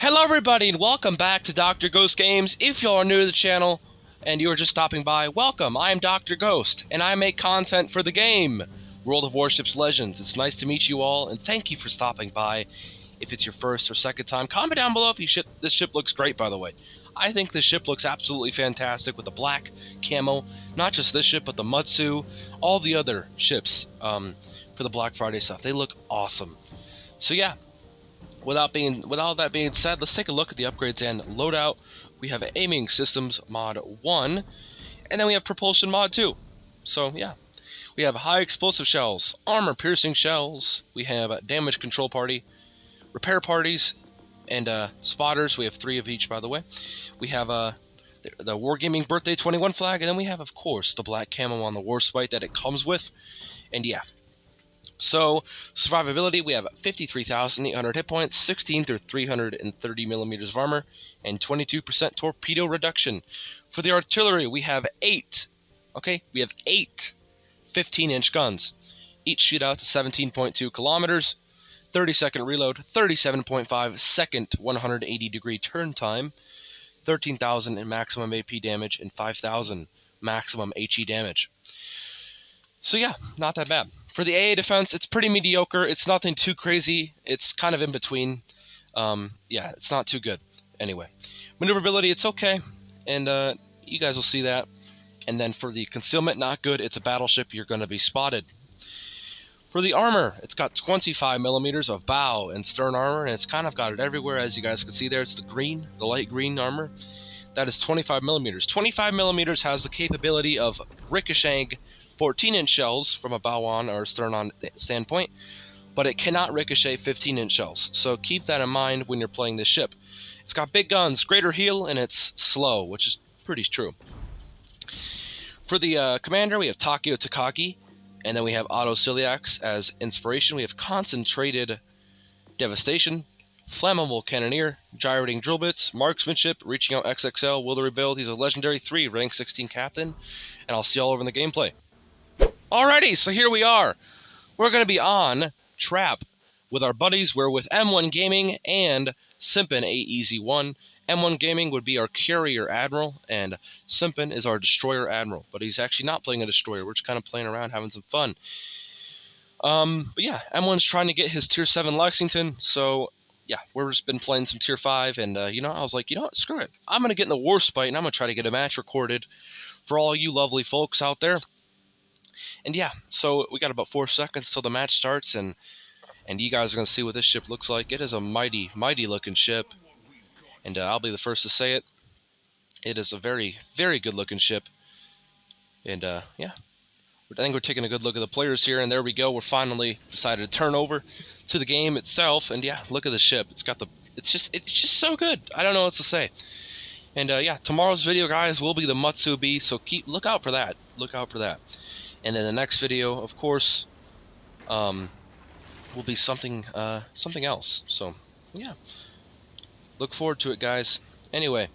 Hello everybody and welcome back to Dr. Ghost Games. If y'all are new to the channel and you are just stopping by, welcome. I am Dr. Ghost and I make content for the game World of Warships Legends. It's nice to meet you all and thank you for stopping by. If it's your first or second time, comment down below if this ship looks great, by the way. I think this ship looks absolutely fantastic with the black camo. Not just this ship, but the Mutsu, all the other ships for the Black Friday stuff. They look awesome. So yeah. With all that being said, let's take a look at the upgrades and loadout. We have Aiming Systems Mod 1, and then we have Propulsion Mod 2. So, yeah. We have High Explosive Shells, Armor Piercing Shells, we have Damage Control Party, Repair Parties, and Spotters. We have 3 of each, by the way. We have the Wargaming Birthday 21 flag, and then we have, of course, the black camo on the Warspite that it comes with. And yeah. So, survivability, we have 53,800 hit points, 16 through 330 millimeters of armor, and 22% torpedo reduction. For the artillery, we have 8. Okay, we have 8 15-inch guns. Each shoot out to 17.2 kilometers, 30-second reload, 37.5 second 180-degree turn time, 13,000 in maximum AP damage, and 5,000 maximum HE damage. So yeah, not that bad. For the AA defense, it's pretty mediocre. It's nothing too crazy. It's kind of in between. Yeah, it's not too good. Anyway, maneuverability, it's okay. And you guys will see that. And then for the concealment, not good. It's a battleship. You're going to be spotted. For the armor, it's got 25 millimeters of bow and stern armor. And it's kind of got it everywhere. As you guys can see there, it's the green, the light green armor. That is 25 millimeters. 25 millimeters has the capability of ricocheting 14-inch shells from a bow-on or stern-on standpoint, but it cannot ricochet 15-inch shells. So keep that in mind when you're playing this ship. It's got big guns, greater heal, and it's slow, which is pretty true. For the commander, we have Takeo Takagi, and then we have Otto Ciliax as inspiration. We have concentrated devastation, flammable cannoneer, gyrating drill bits, marksmanship, reaching out XXL, will to rebuild. He's a legendary 3, rank 16 captain, and I'll see y'all over in the gameplay. Alrighty, so here we are. We're going to be on Trap with our buddies. We're with M1 Gaming and Simpin AEZ1. M1 Gaming would be our carrier admiral, and Simpin is our destroyer admiral. But he's actually not playing a destroyer. We're just kind of playing around, having some fun. But yeah, M1's trying to get his Tier 7 Lexington, so yeah, we've just been playing some Tier 5, and I was like, you know what, screw it. I'm going to get in the Warspite, and I'm going to try to get a match recorded for all you lovely folks out there. And yeah, so we got about 4 seconds till the match starts, and you guys are going to see what this ship looks like. It is a mighty, mighty looking ship, and I'll be the first to say it. It is a very, very good looking ship, and yeah, I think we're taking a good look at the players here, and there we go. We're finally decided to turn over to the game itself, and yeah, look at the ship. It's just so good. I don't know what to say. And yeah, tomorrow's video, guys, will be the Mutsu B, so look out for that. Look out for that. And then the next video, of course, will be something else. So, yeah. Look forward to it, guys. Anyway,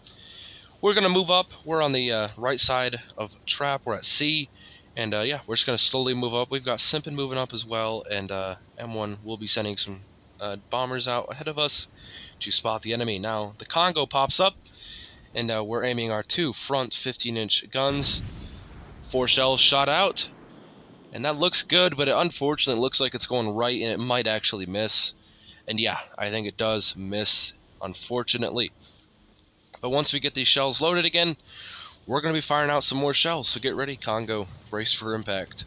we're going to move up. We're on the right side of Trap. We're at C. And, yeah, we're just going to slowly move up. We've got Simpin moving up as well. And M1 will be sending some bombers out ahead of us to spot the enemy. Now, the Congo pops up. And we're aiming our 2 front 15-inch guns. 4 shells shot out, and that looks good, but it unfortunately looks like it's going right, and it might actually miss. And yeah, I think it does miss, unfortunately. But once we get these shells loaded again, we're going to be firing out some more shells, so get ready, Congo. Brace for impact.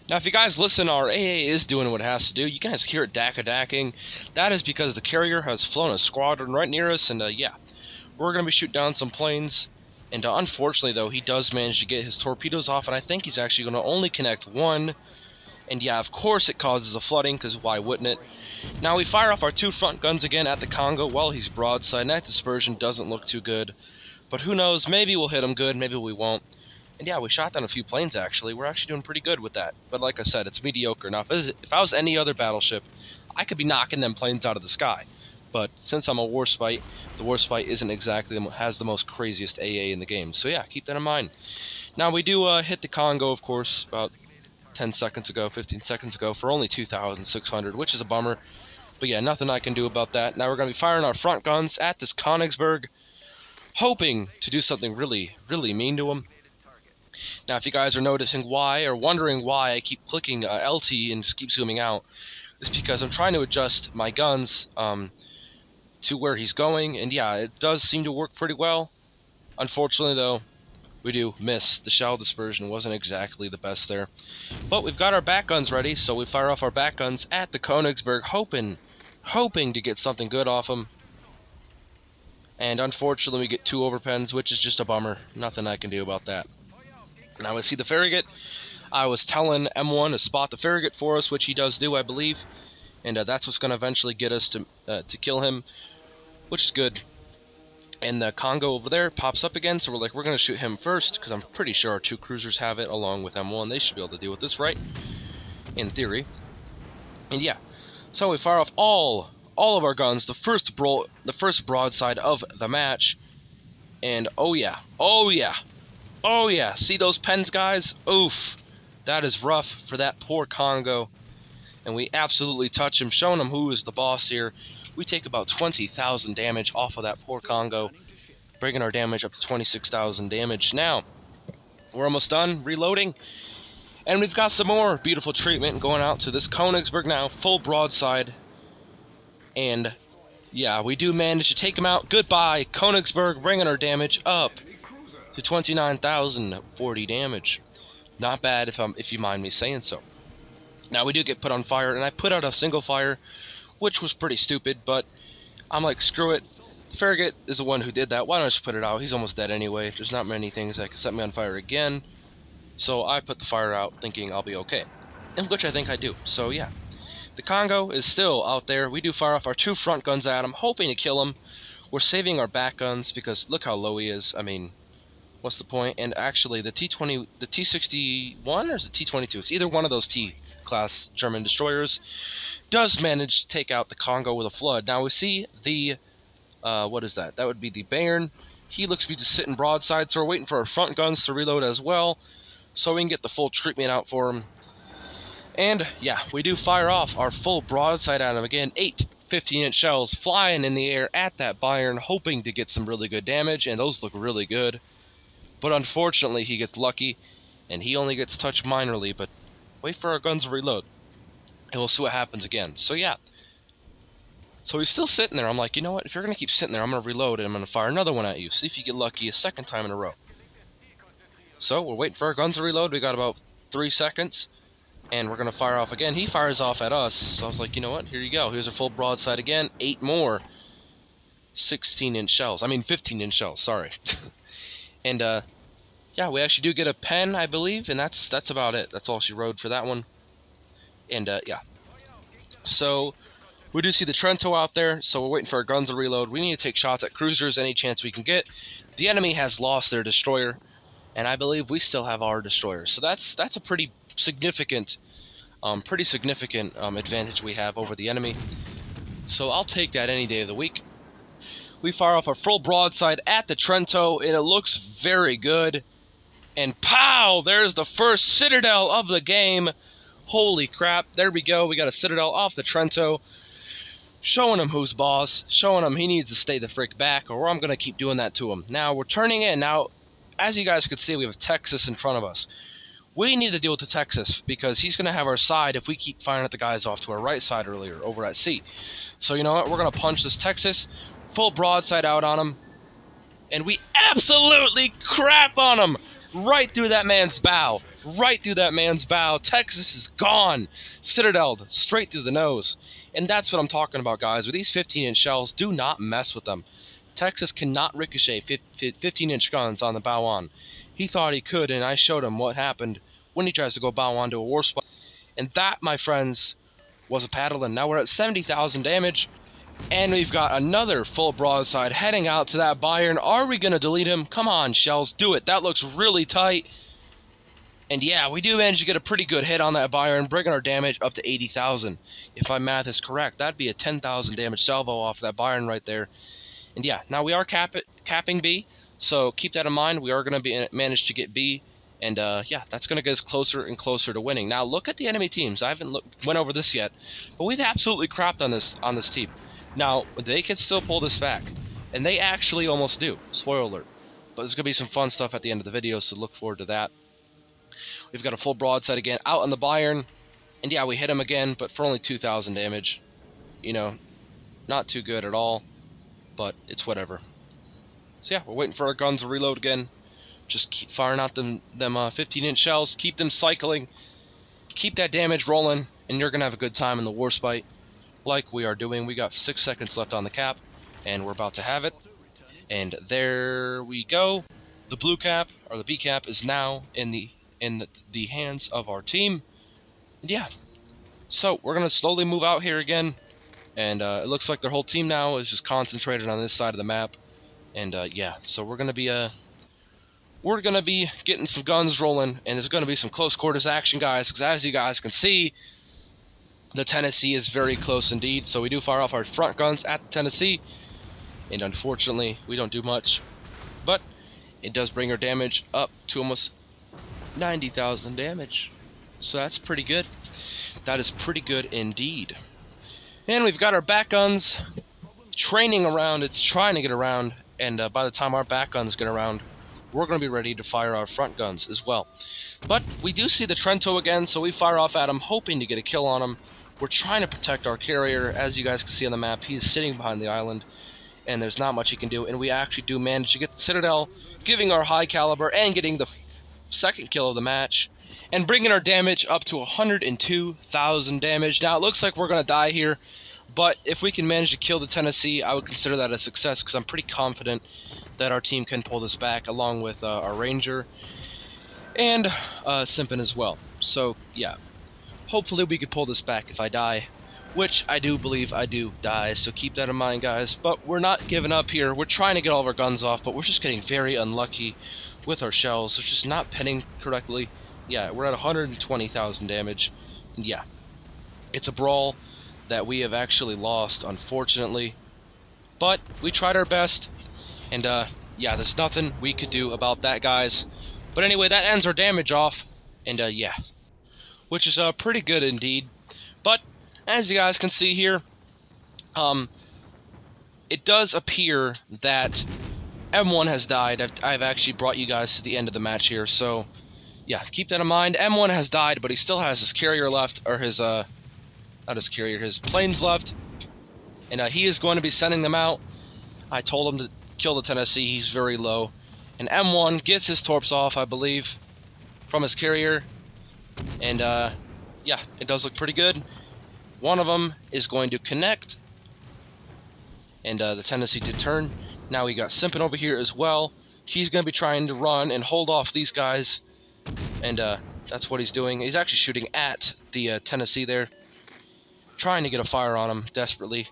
Now, if you guys listen, our AA is doing what it has to do. You guys hear it dacking. That is because the carrier has flown a squadron right near us, and yeah, we're going to be shooting down some planes. And unfortunately, though, he does manage to get his torpedoes off, and I think he's actually going to only connect 1. And yeah, of course it causes a flooding, because why wouldn't it? Now we fire off our 2 front guns again at the Congo while he's broadside, and that dispersion doesn't look too good. But who knows, maybe we'll hit him good, maybe we won't. And yeah, we shot down a few planes, actually. We're actually doing pretty good with that. But like I said, it's mediocre. Now, if I was any other battleship, I could be knocking them planes out of the sky. But since I'm a Warspite, the Warspite isn't exactly has the most craziest AA in the game. So yeah, keep that in mind. Now we do hit the Congo, of course, about 10 seconds ago, 15 seconds ago, for only 2,600, which is a bummer. But yeah, nothing I can do about that. Now we're going to be firing our front guns at this Königsberg, hoping to do something really, really mean to him. Now, if you guys are noticing why, or wondering why I keep clicking LT and just keep zooming out, it's because I'm trying to adjust my guns to where he's going, and yeah, it does seem to work pretty well. Unfortunately, though, we do miss. The shell dispersion wasn't exactly the best there. But we've got our back guns ready, so we fire off our back guns at the Königsberg, hoping to get something good off him. And unfortunately, we get 2 overpens, which is just a bummer. Nothing I can do about that. Now we see the Farragut. I was telling M1 to spot the Farragut for us, which he does do, I believe. And that's what's going to eventually get us to kill him, which is good. And the Congo over there pops up again, so we're going to shoot him first, because I'm pretty sure our 2 cruisers have it, along with M1. They should be able to deal with this, right? In theory. And yeah, so we fire off all of our guns, the first broadside of the match. And oh yeah, see those pens, guys? Oof, that is rough for that poor Congo. And we absolutely touch him, showing him who is the boss here. We take about 20,000 damage off of that poor Congo, bringing our damage up to 26,000 damage. Now, we're almost done reloading, and we've got some more beautiful treatment going out to this Königsberg now, full broadside. And yeah, we do manage to take him out. Goodbye, Königsberg, bringing our damage up to 29,040 damage. Not bad if you mind me saying so. Now, we do get put on fire, and I put out a single fire, which was pretty stupid, but I'm like, screw it. Farragut is the one who did that. Why don't I just put it out? He's almost dead anyway. There's not many things that can set me on fire again. So I put the fire out, thinking I'll be okay. And which I think I do. So yeah. The Congo is still out there. We do fire off our 2 front guns at him, hoping to kill him. We're saving our back guns, because look how low he is. I mean, what's the point? And actually, the T-61, or is it T-22? It's either one of those T-class German destroyers does manage to take out the Congo with a flood. Now we see the, what is that? That would be the Bayern. He looks to be just sitting broadside, so we're waiting for our front guns to reload as well, so we can get the full treatment out for him. And yeah, we do fire off our full broadside at him again. 8 15-inch shells flying in the air at that Bayern, hoping to get some really good damage, and those look really good. But unfortunately, he gets lucky, and he only gets touched minorly, but wait for our guns to reload, and we'll see what happens again. So yeah. So he's still sitting there. I'm like, you know what? If you're going to keep sitting there, I'm going to reload, and I'm going to fire another one at you. See if you get lucky a second time in a row. So we're waiting for our guns to reload. We got about 3 seconds, and we're going to fire off again. He fires off at us, so I was like, you know what? Here you go. Here's a full broadside again. 8 more 16-inch shells. I mean 15-inch shells, sorry. And yeah, we actually do get a pen, I believe, and that's about it. That's all she rode for that one. And yeah. So we do see the Trento out there, so we're waiting for our guns to reload. We need to take shots at cruisers any chance we can get. The enemy has lost their destroyer, and I believe we still have our destroyer. So that's a pretty significant advantage we have over the enemy. So I'll take that any day of the week. We fire off our full broadside at the Trento, and it looks very good. And pow! There's the first Citadel of the game. Holy crap, there we go. We got a Citadel off the Trento. Showing him who's boss. Showing him he needs to stay the frick back, or I'm going to keep doing that to him. Now, we're turning in. Now, as you guys can see, we have Texas in front of us. We need to deal with the Texas, because he's going to have our side if we keep firing at the guys off to our right side earlier, over at C. So, you know what? We're going to punch this Texas. Full broadside out on him. And we absolutely crap on him! Right through that man's bow. Right through that man's bow. Texas is gone. Citadeled straight through the nose. And that's what I'm talking about, guys. With these 15-inch shells, do not mess with them. Texas cannot ricochet 15-inch guns on the bow on. He thought he could, and I showed him what happened when he tries to go bow on to a Warspite. And that, my friends, was a paddling. Now we're at 70,000 damage. And we've got another full broadside heading out to that Bayern. Are we going to delete him? Come on, shells, do it. That looks really tight. And yeah, we do manage to get a pretty good hit on that Bayern, bringing our damage up to 80,000. If my math is correct, that'd be a 10,000 damage salvo off that Bayern right there. And yeah, now we are capping B, so keep that in mind. We are going to manage to get B And yeah, that's going to get us closer and closer to winning. Now look at the enemy teams. I haven't went over this yet, but we've absolutely crapped on this team. Now they can still pull this back, and they actually almost do. Spoiler alert. But there's going to be some fun stuff at the end of the video, so look forward to that. We've got a full broadside again out on the Bayern, and yeah, we hit him again, but for only 2,000 damage. You know, not too good at all, but it's whatever. So yeah, we're waiting for our guns to reload again. Just keep firing out them 15-inch shells, keep them cycling, keep that damage rolling, and you're going to have a good time in the Warspite, like we are doing. We got 6 seconds left on the cap, and we're about to have it. And there we go. The blue cap, or the B cap, is now in the hands of our team. And yeah, so we're going to slowly move out here again, and it looks like their whole team now is just concentrated on this side of the map. And yeah, so we're going to be getting some guns rolling, and there's going to be some close quarters action, guys, because as you guys can see, the Tennessee is very close indeed. So we do fire off our front guns at the Tennessee, and unfortunately we don't do much, but it does bring our damage up to almost 90,000 damage. So that's pretty good. That is pretty good indeed. And we've got our back guns training around. It's trying to get around, and by the time our back guns get around, we're going to be ready to fire our front guns as well. But we do see the Trento again, so we fire off at him, hoping to get a kill on him. We're trying to protect our carrier. As you guys can see on the map, he is sitting behind the island, and there's not much he can do. And we actually do manage to get the Citadel, giving our high caliber and getting the second kill of the match, and bringing our damage up to 102,000 damage. Now, it looks like we're going to die here, but if we can manage to kill the Tennessee, I would consider that a success, because I'm pretty confident that our team can pull this back, along with our Ranger and Simpin as well. So, yeah, hopefully we could pull this back if I die, which I do believe I do die, so keep that in mind, guys. But we're not giving up here. We're trying to get all of our guns off, but we're just getting very unlucky with our shells. It's just not pinning correctly. Yeah, we're at 120,000 damage, and yeah, it's a brawl that we have actually lost, unfortunately, but we tried our best. And, yeah, there's nothing we could do about that, guys. But anyway, that ends our damage off. And, yeah, which is pretty good indeed. But, as you guys can see here, it does appear that M1 has died. I've actually brought you guys to the end of the match here. So, yeah, keep that in mind. M1 has died, but he still has his carrier left, or his, not his carrier, his planes left. And he is going to be sending them out. I told him to kill the Tennessee. He's very low, and M1 gets his torps off, I believe, from his carrier, and yeah, it does look pretty good. One of them is going to connect, and the Tennessee did turn. Now we got Simpin over here as well. He's going to be trying to run and hold off these guys, and that's what he's doing. He's actually shooting at the Tennessee there, trying to get a fire on him desperately.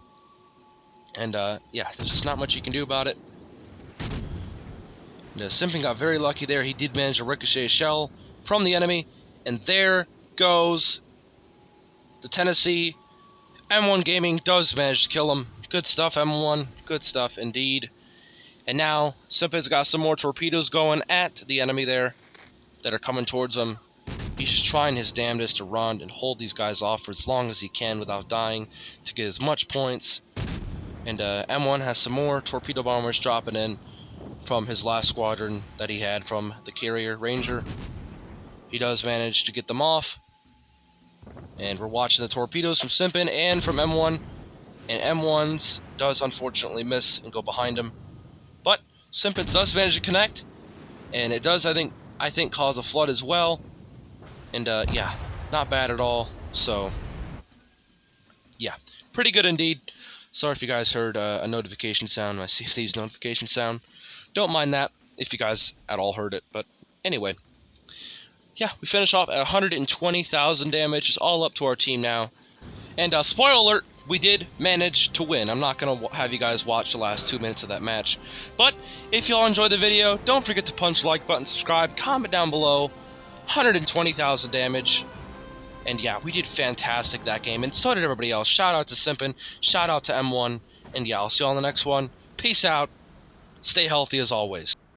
And, yeah, there's just not much you can do about it. Simpin got very lucky there. He did manage to ricochet a shell from the enemy. And there goes the Tennessee. M1 Gaming does manage to kill him. Good stuff, M1. Good stuff, indeed. And now, Simpin's got some more torpedoes going at the enemy there that are coming towards him. He's just trying his damnedest to run and hold these guys off for as long as he can without dying to get as much points. And M1 has some more torpedo bombers dropping in from his last squadron that he had from the carrier Ranger. He does manage to get them off. And we're watching the torpedoes from Simpin and from M1. And M1's does unfortunately miss and go behind him. But Simpin does manage to connect. And it does, I think, cause a flood as well. And yeah, not bad at all. So, yeah, pretty good indeed. Sorry if you guys heard a notification sound, my Sea of Thieves notification sound. Don't mind that if you guys at all heard it. But anyway, yeah, we finish off at 120,000 damage. It's all up to our team now. And spoiler alert, we did manage to win. I'm not going to have you guys watch the last 2 minutes of that match. But if y'all enjoyed the video, don't forget to punch the like button, subscribe, comment down below. 120,000 damage. And yeah, we did fantastic that game, and so did everybody else. Shout out to Simpin, shout out to M1, and yeah, I'll see you all in the next one. Peace out, stay healthy as always.